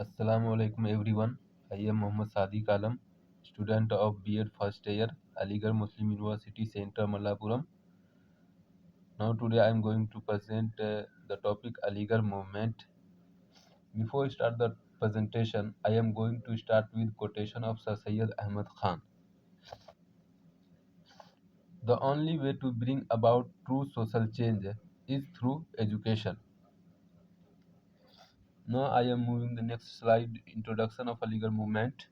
Assalamu alaikum everyone. I am Mohammad Sadiq Alam, student of B.Ed first year, Aligarh Muslim University Center, Mallapuram. Now today I am going to present the topic Aligarh movement. Before I start the presentation, I am going to start with quotation of Sir Syed Ahmad Khan. The only way to bring about true social change is through education. Now I am moving the next slide, introduction of Aligarh movement.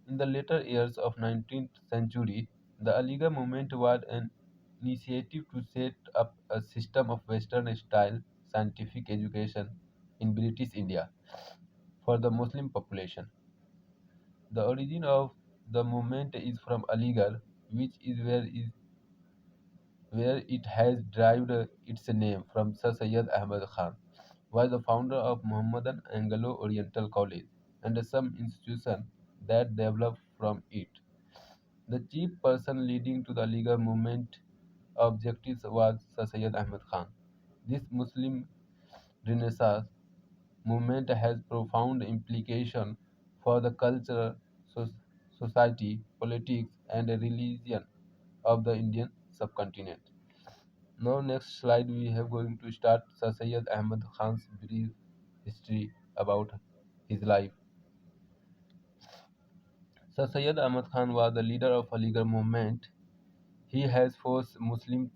In the later years of 19th century, the Aligarh movement was an initiative to set up a system of Western-style scientific education in British India for the Muslim population. The origin of the movement is from Aligarh, which is where it has derived its name from Sir Syed Ahmad Khan, was the founder of Muhammadan Anglo-Oriental College and some institutions that developed from it. The chief person leading to the legal movement objectives was Sir Syed Ahmad Khan. This Muslim Renaissance movement has profound implications for the culture, so- society, politics, and religion of the Indian subcontinent. Now, next slide, we have going to start Sir Syed Ahmad Khan's brief history about his life. Sir Syed Ahmad Khan was the leader of Aligarh movement. He has forced Muslims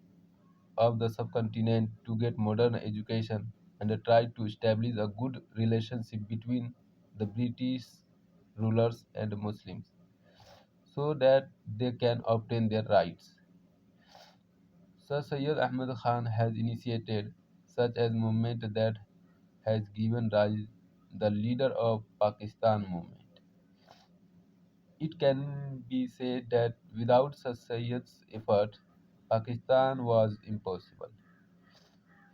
of the subcontinent to get modern education and tried to establish a good relationship between the British rulers and Muslims so that they can obtain their rights. Sir Syed Ahmad Khan has initiated such a movement that has given rise the leader of Pakistan movement. It can be said that without Sir Syed's effort, Pakistan was impossible.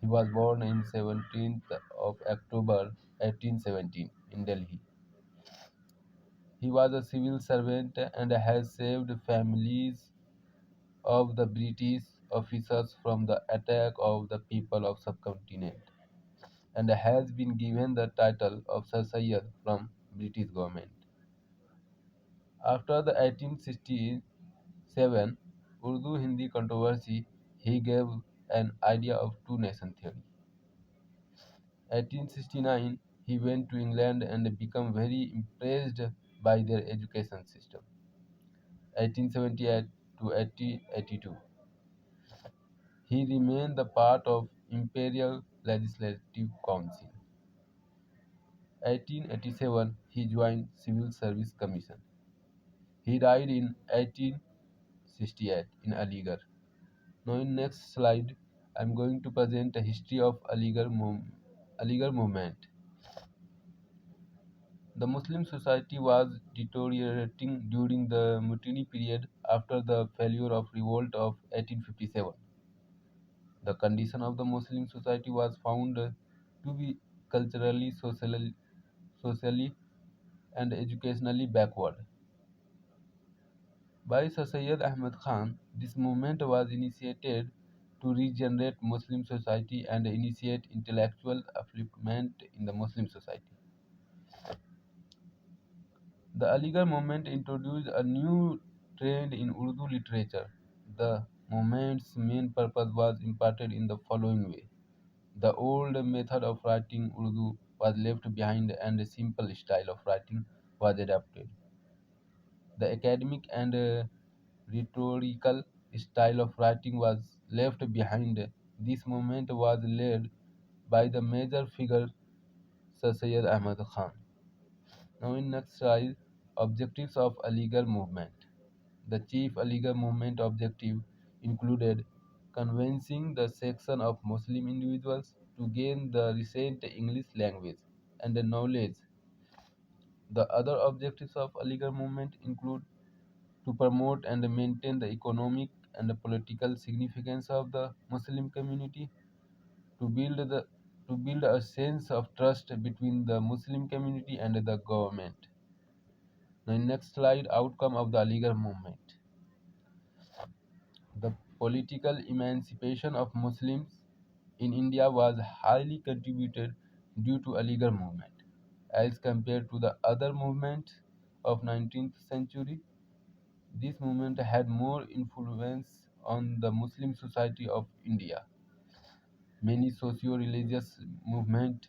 He was born on 17th of October 1817 in Delhi. He was a civil servant and has saved families of the British officers from the attack of the people of subcontinent and has been given the title of Sir Syed from British government. After the 1867 Urdu-Hindi controversy, he gave an idea of two-nation theory. 1869, he went to England and became very impressed by their education system. 1878 to 1882, he remained the part of Imperial Legislative Council. 1887, he joined Civil Service Commission. He died in 1868 in Aligarh. Now in next slide, I am going to present a history of Aligarh movement. The Muslim society was deteriorating during the Mutiny period after the failure of revolt of 1857. The condition of the Muslim society was found to be culturally, socially and educationally backward. By Sir Syed Ahmad Khan, this movement was initiated to regenerate Muslim society and initiate intellectual upliftment in the Muslim society. The Aligarh movement introduced a new trend in Urdu literature. The movement's main purpose was imparted in the following way. The old method of writing Urdu was left behind and a simple style of writing was adopted. The academic and rhetorical style of writing was left behind. This movement was led by the major figure Sir Syed Ahmad Khan. Now in next slide, objectives of Aligarh movement. The chief Aligarh movement objective included convincing the section of Muslim individuals to gain the recent English language and the knowledge. The other objectives of Aligarh movement include to promote and maintain the economic and the political significance of the Muslim community, to build the to build a sense of trust between the Muslim community and the government. The next slide, outcome of the Aligarh movement. The political emancipation of Muslims in India was highly contributed due to Aligarh movement. as compared to the other movements of 19th century. This movement had more influence on the Muslim society of India. Many socio-religious movements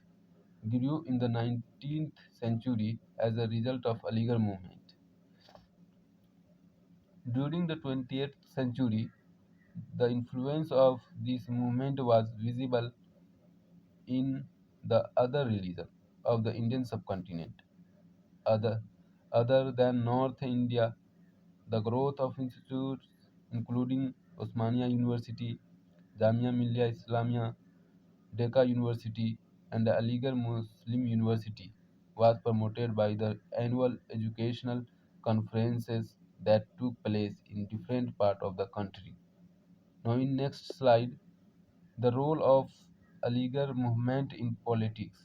grew in the 19th century as a result of Aligarh movement. During the 20th century, the influence of this movement was visible in the other religions of the Indian subcontinent. Other, other than North India, the growth of institutes including Osmania University, Jamia Millia Islamia, Decca University, and the Aligarh Muslim University was promoted by the annual educational conferences that took place in different parts of the country. Now, in next slide, the role of Aligarh movement in politics.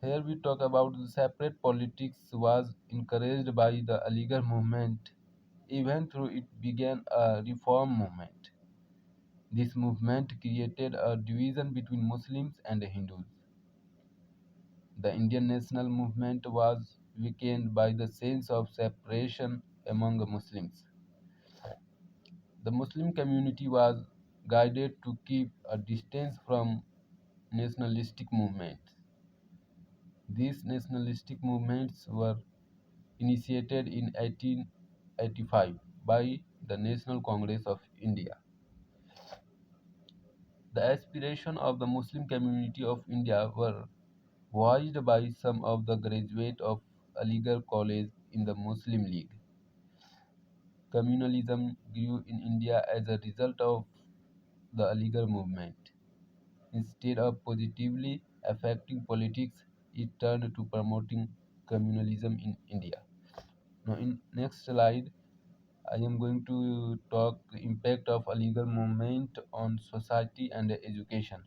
Here we talk about the separate politics was encouraged by the Aligarh movement even though it began a reform movement. This movement created a division between Muslims and Hindus. The Indian national movement was weakened by the sense of separation among Muslims. The Muslim community was guided to keep a distance from nationalistic movements. These nationalistic movements were initiated in 1885 by the National Congress of India. The aspirations of the Muslim community of India were voiced by some of the graduates of Aligarh College in the Muslim League. Communalism grew in India as a result of the Aligarh movement. Instead of positively affecting politics, it turned to promoting communalism in India. Now, in next slide, I am going to talk the impact of Aligarh movement on society and education.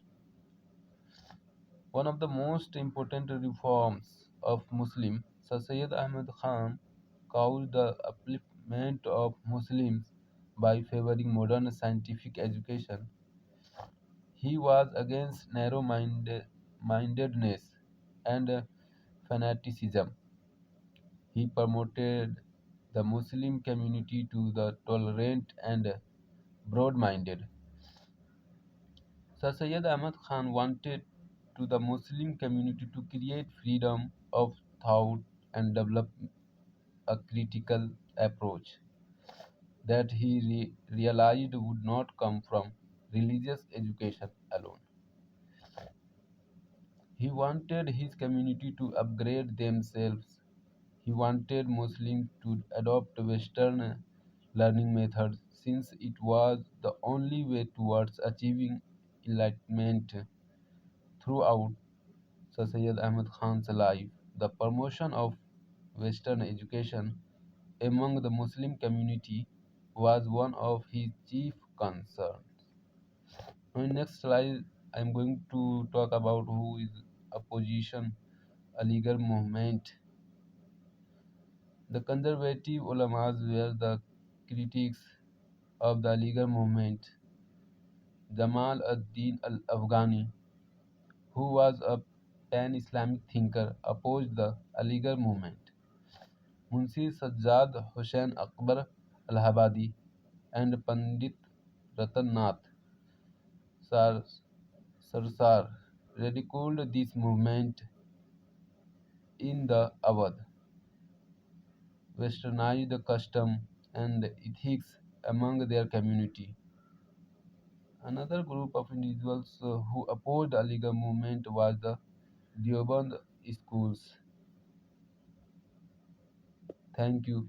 One of the most important reforms of Muslim, Sir Syed Ahmad Khan, caused the upliftment of Muslims by favoring modern scientific education. He was against narrow mindedness and fanaticism. He promoted the Muslim community to the tolerant and broad-minded. Sir Syed Ahmad Khan wanted to the Muslim community to create freedom of thought and develop a critical approach that he realized would not come from religious education alone. He wanted his community to upgrade themselves. He wanted Muslims to adopt Western learning methods since it was the only way towards achieving enlightenment. Throughout Sir Syed Ahmad Khan's life, the promotion of Western education among the Muslim community was one of his chief concerns. Now, in next slide, I am going to talk about who is opposition Aligarh movement. The conservative ulamas were the critics of the Aligarh movement. Jamal ad-Din al-Afghani, who was a pan-Islamic thinker, opposed the Aligarh movement. Munshi Sajjad Hussain Akbar Allahabadi and Pandit Ratan Nath Sarsar ridiculed this movement in the Awadh, westernized custom and ethics among their community. Another group of individuals who opposed the Aligarh movement was the Deoband schools. Thank you.